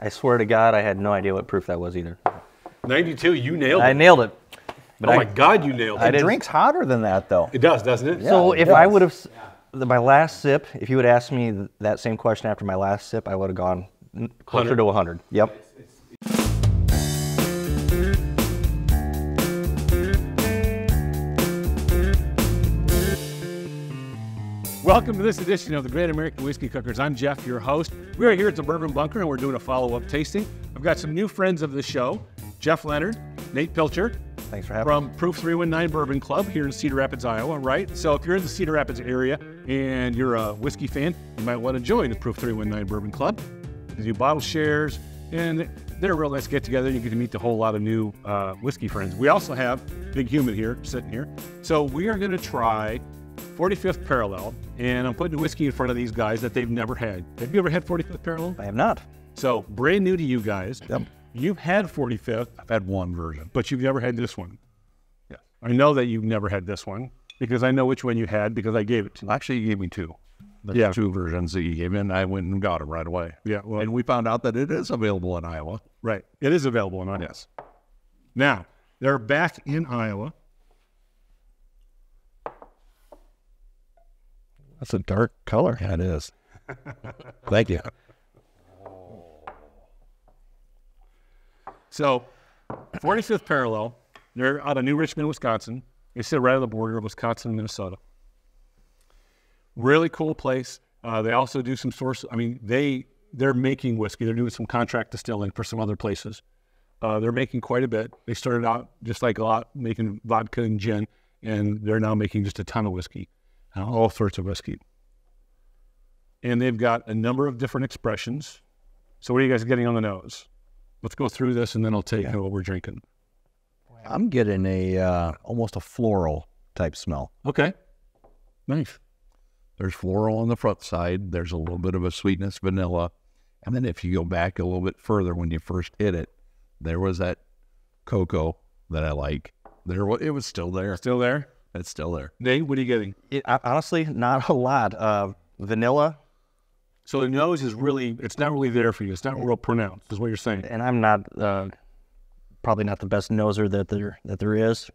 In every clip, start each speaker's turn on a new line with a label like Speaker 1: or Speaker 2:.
Speaker 1: I swear to God, I had no idea what proof that was either.
Speaker 2: 92, you nailed it.
Speaker 1: I nailed it. But
Speaker 2: oh my God, you nailed it.
Speaker 3: It drinks hotter than that, though.
Speaker 2: It does, doesn't it?
Speaker 1: So if I would have, my last sip, if you would ask me that same question after my last sip, I would have gone closer to 100. Yep.
Speaker 2: Welcome to this edition of the Great American Whiskey Cookers. I'm Jeff, your host. We are here at the Bourbon Bunker, and we're doing a follow-up tasting. I've got some new friends of the show, Jeff Leonard, Nate Pilcher.
Speaker 1: Thanks for having me.
Speaker 2: From Proof 319 Bourbon Club here in Cedar Rapids, Iowa, right? So if you're in the Cedar Rapids area and you're a whiskey fan, you might want to join the Proof 319 Bourbon Club. They do bottle shares, and they're a real nice get-together. You get to meet a whole lot of new whiskey friends. We also have Big Human here, sitting here. So we are going to try 45th Parallel, and I'm putting a whiskey in front of these guys that they've never had. Have you ever had 45th Parallel?
Speaker 1: I have not.
Speaker 2: So brand new to you guys.
Speaker 3: Yep.
Speaker 2: You've had 45th.
Speaker 3: I've had one version.
Speaker 2: But you've never had this one.
Speaker 3: Yeah.
Speaker 2: I know that you've never had this one because I know which one you had because I gave it to you.
Speaker 3: Actually, you gave me two. There's two versions that you gave me, and I went and got them right away.
Speaker 2: Yeah. Well,
Speaker 3: and we found out that it is available in Iowa.
Speaker 2: right. It is available in Iowa.
Speaker 3: Yes.
Speaker 2: Now, they're back in Iowa.
Speaker 3: That's a dark color. Yeah, it is. Thank you.
Speaker 2: So, 45th Parallel, they're out of New Richmond, Wisconsin. They sit right on the border of Wisconsin and Minnesota. Really cool place. They also do some they're making whiskey. They're doing some contract distilling for some other places. They're making quite a bit. They started out just like a lot, making vodka and gin, and they're now making just a ton of whiskey, all sorts of whiskey. And they've got a number of different expressions. So what are you guys getting on the nose? Let's go through this, and then I'll tell you what we're drinking.
Speaker 3: I'm getting a almost a floral type smell.
Speaker 2: Okay. Nice.
Speaker 3: There's floral on the front side. There's a little bit of a sweetness, vanilla. And then if you go back a little bit further, when you first hit it, there was that cocoa that I like. It was still there.
Speaker 2: Still there?
Speaker 3: It's still there.
Speaker 2: Nate, what are you getting?
Speaker 1: Honestly, not a lot. Vanilla.
Speaker 2: So the nose is really, it's not really there for you. It's not real pronounced, is what you're saying.
Speaker 1: And I'm not, probably not the best noser that there is.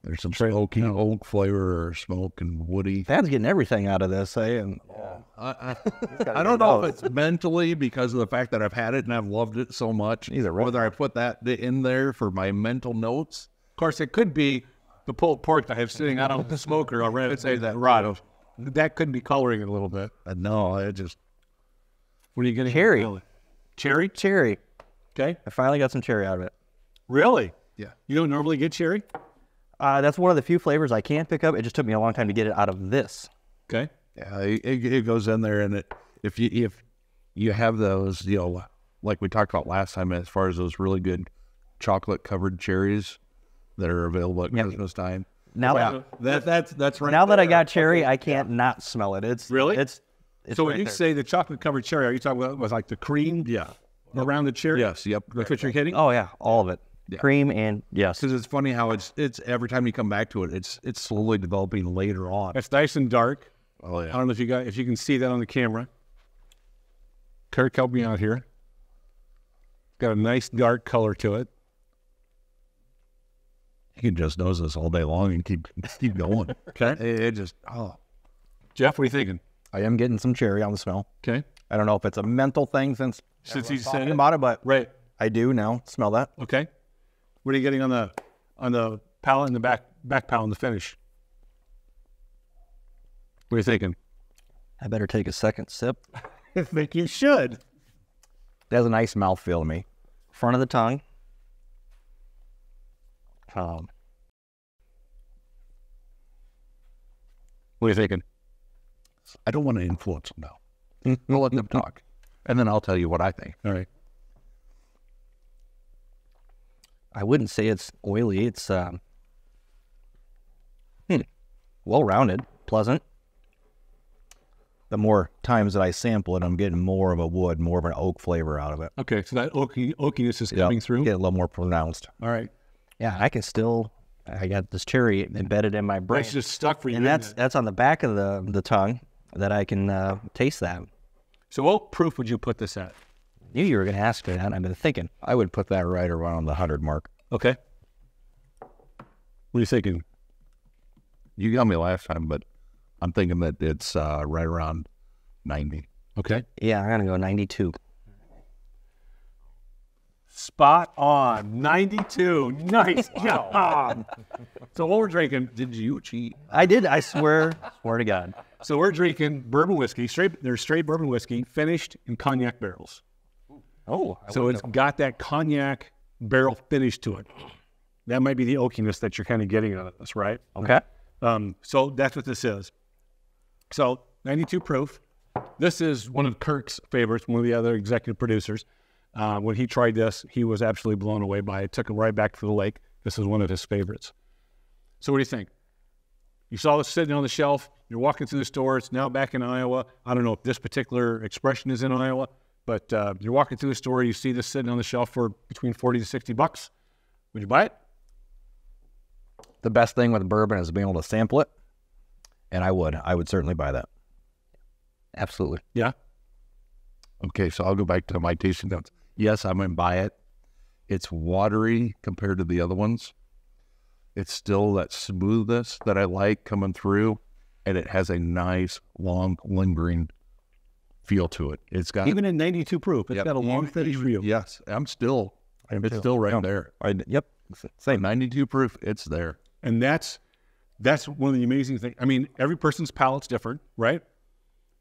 Speaker 3: There's some smoky oak flavor or smoke and woody.
Speaker 1: Thad's getting everything out of this.
Speaker 3: I don't know if it's mentally because of the fact that I've had it and I've loved it so much. Whether I put that in there for my mental notes.
Speaker 2: Of course, it could be the pulled pork that I have sitting out on the smoker already. I'd say that rot. That could be coloring it a little bit.
Speaker 3: No, it just...
Speaker 2: What are you getting?
Speaker 1: Cherry.
Speaker 2: Cherry?
Speaker 1: Cherry.
Speaker 2: Okay.
Speaker 1: I finally got some cherry out of it.
Speaker 2: Really?
Speaker 3: Yeah.
Speaker 2: You don't normally get cherry?
Speaker 1: That's one of the few flavors I can pick up. It just took me a long time to get it out of this.
Speaker 2: Okay.
Speaker 3: Yeah, it goes in there, and if you have those, like we talked about last time, as far as those really good chocolate-covered cherries that are available at Christmas time.
Speaker 1: Now
Speaker 3: that's right.
Speaker 1: Now that I got cherry, I can't not smell it. It's
Speaker 2: really.
Speaker 1: It's
Speaker 2: so when you say the chocolate-covered cherry, are you talking about like the cream?
Speaker 3: Yeah.
Speaker 2: Around the cherry?
Speaker 3: Yes. Yep.
Speaker 2: That's what you're hitting?
Speaker 1: Oh yeah, all of it. Yeah. Cream and yes.
Speaker 3: Because it's funny how it's every time you come back to it, it's slowly developing later on.
Speaker 2: It's nice and dark.
Speaker 3: Oh yeah.
Speaker 2: I don't know if you can see that on the camera. Kirk, help me out here. Got a nice dark color to it.
Speaker 3: You can just nose this all day long and keep going.
Speaker 2: Okay.
Speaker 3: It just
Speaker 2: Jeff, what are you thinking?
Speaker 1: I am getting some cherry on the smell.
Speaker 2: Okay.
Speaker 1: I don't know if it's a mental thing since
Speaker 2: he's
Speaker 1: talking
Speaker 2: saying
Speaker 1: about it, but
Speaker 2: right.
Speaker 1: I do now smell that.
Speaker 2: Okay. What are you getting on the palate and the back palate and the finish? What are you thinking?
Speaker 1: I better take a second sip.
Speaker 2: I think you should.
Speaker 1: It has a nice mouthfeel to me. Front of the tongue.
Speaker 2: What are you thinking?
Speaker 3: I don't want to influence them now. I'll let them talk, and then I'll tell you what I think.
Speaker 2: All right.
Speaker 1: I wouldn't say it's oily. It's well-rounded, pleasant. The more times that I sample it, I'm getting more of a wood, more of an oak flavor out of it.
Speaker 2: Okay, so that oakiness is coming through?
Speaker 1: Get a little more pronounced.
Speaker 2: All right.
Speaker 1: Yeah, I got this cherry embedded in my brain.
Speaker 2: It's just stuck for you.
Speaker 1: And that's on the back of the tongue that I can taste that.
Speaker 2: So what proof would you put this at?
Speaker 1: Knew you were going to ask me that. I've been thinking. I would put that right around the 100 mark.
Speaker 2: Okay. What are you thinking?
Speaker 3: You got me last time, but I'm thinking that it's right around 90.
Speaker 2: Okay.
Speaker 1: Yeah, I'm going to go 92.
Speaker 2: Spot on. 92. Nice job. So what we're drinking,
Speaker 3: Did you cheat?
Speaker 1: I did. I swear. Swear to God.
Speaker 2: so we're drinking bourbon whiskey, there's straight bourbon whiskey finished in cognac barrels.
Speaker 1: Oh.
Speaker 2: So it's got that cognac barrel finish to it. That might be the oakiness that you're kind of getting out of this, right?
Speaker 1: Okay.
Speaker 2: So that's what this is. So 92 proof. This is one of Kirk's favorites, one of the other executive producers. When he tried this, he was absolutely blown away by it. Took him right back to the lake. This is one of his favorites. So what do you think? You saw this sitting on the shelf. You're walking through the store. It's now back in Iowa. I don't know if this particular expression is in Iowa, but you're walking through the store. You see this sitting on the shelf for between 40 to 60 bucks. Would you buy it?
Speaker 1: The best thing with bourbon is being able to sample it, and I would certainly buy that. Absolutely.
Speaker 2: Yeah.
Speaker 3: Okay, so I'll go back to my tasting notes. Yes, I'm going to buy it. It's watery compared to the other ones. It's still that smoothness that I like coming through, and it has a nice, long, lingering feel to it. It's got
Speaker 2: Even in 92 proof, it's got a long finish for you.
Speaker 3: Yes, it's still right there.
Speaker 1: Yep.
Speaker 3: Same 92 proof. It's there.
Speaker 2: And that's one of the amazing things. I mean, every person's palate's different, right?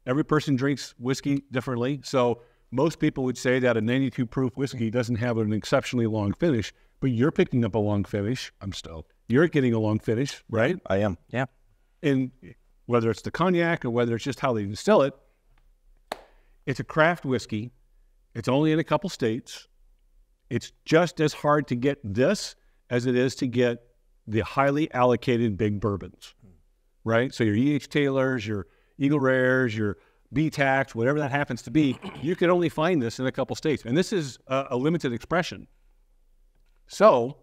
Speaker 2: Every person drinks whiskey differently. So most people would say that a 92 proof whiskey doesn't have an exceptionally long finish, but you're picking up a long finish.
Speaker 3: I'm stoked.
Speaker 2: You're getting a long finish, right?
Speaker 1: I am. Yeah.
Speaker 2: And whether it's the cognac or whether it's just how they distill it, it's a craft whiskey. It's only in a couple states. It's just as hard to get this as it is to get the highly allocated big bourbons, right? So your E.H. Taylors, your Eagle Rares, your B-Tax, whatever that happens to be, you can only find this in a couple states. And this is a limited expression. So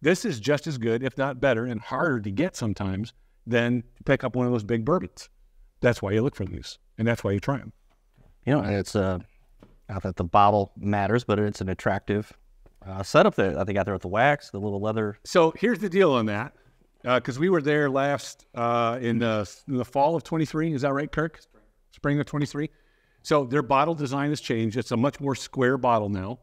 Speaker 2: this is just as good, if not better, and harder to get sometimes than to pick up one of those big bourbons. That's why you look for these, and that's why you try them.
Speaker 1: You know, and it's not that the bottle matters, but it's an attractive setup there. I think out there with the wax, the little leather.
Speaker 2: So here's the deal on that, because we were there last in the fall of 23. Is that right, Kirk? Spring of 23. So their bottle design has changed. It's a much more square bottle now.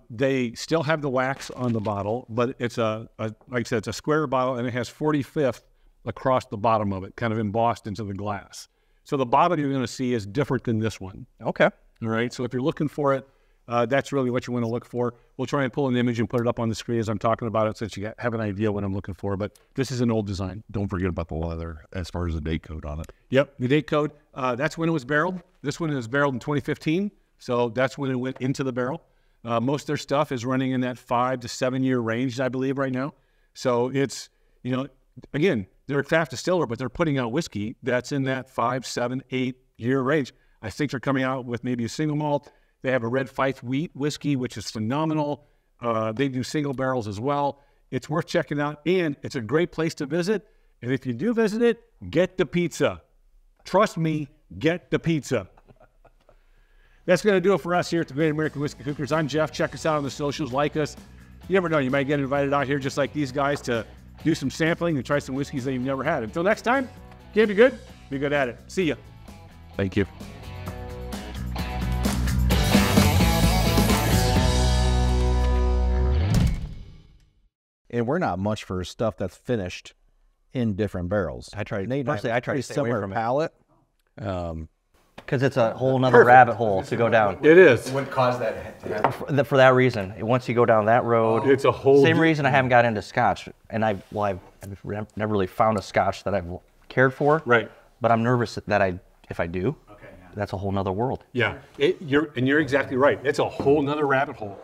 Speaker 2: They still have the wax on the bottle, but it's like I said, it's a square bottle, and it has 45th across the bottom of it, kind of embossed into the glass. So the bottle you're going to see is different than this one.
Speaker 1: Okay.
Speaker 2: All right. So if you're looking for it, that's really what you want to look for. We'll try and pull an image and put it up on the screen as I'm talking about it, so that you have an idea what I'm looking for. But this is an old design.
Speaker 3: Don't forget about the leather as far as the date code on it.
Speaker 2: Yep, the date code. That's when it was barreled. This one is barreled in 2015, so that's when it went into the barrel. Most of their stuff is running in that 5 to 7 year range, I believe, right now. So it's, you know, again, they're a craft distiller, but they're putting out whiskey that's in that 5, 7, 8 year range. I think they're coming out with maybe a single malt. They have a red Fife wheat whiskey, which is phenomenal. They do single barrels as well. It's worth checking out, and it's a great place to visit. And if you do visit it, get the pizza. Trust me, get the pizza. That's going to do it for us here at the Great American Whiskey Cookers. I'm Jeff. Check us out on the socials. Like us. You never know. You might get invited out here just like these guys to do some sampling and try some whiskeys that you've never had. Until next time, can't be good. Be good at it. See ya.
Speaker 3: Thank you.
Speaker 1: And we're not much for stuff that's finished in different barrels.
Speaker 4: I try
Speaker 1: Nate,
Speaker 4: personally. I try to
Speaker 1: pretty
Speaker 4: stay away
Speaker 1: similar
Speaker 4: from it
Speaker 1: palate.
Speaker 4: because it's a whole nother rabbit hole to go down.
Speaker 2: It is.
Speaker 5: What caused that to happen?
Speaker 4: For that reason, once you go down that road,
Speaker 2: It's a whole
Speaker 4: same reason I haven't got into Scotch, and I've never really found a Scotch that I've cared for.
Speaker 2: Right.
Speaker 4: But I'm nervous that if I do,
Speaker 5: Okay, yeah.
Speaker 4: that's a whole nother world.
Speaker 2: Yeah. You're exactly right. It's a whole nother rabbit hole.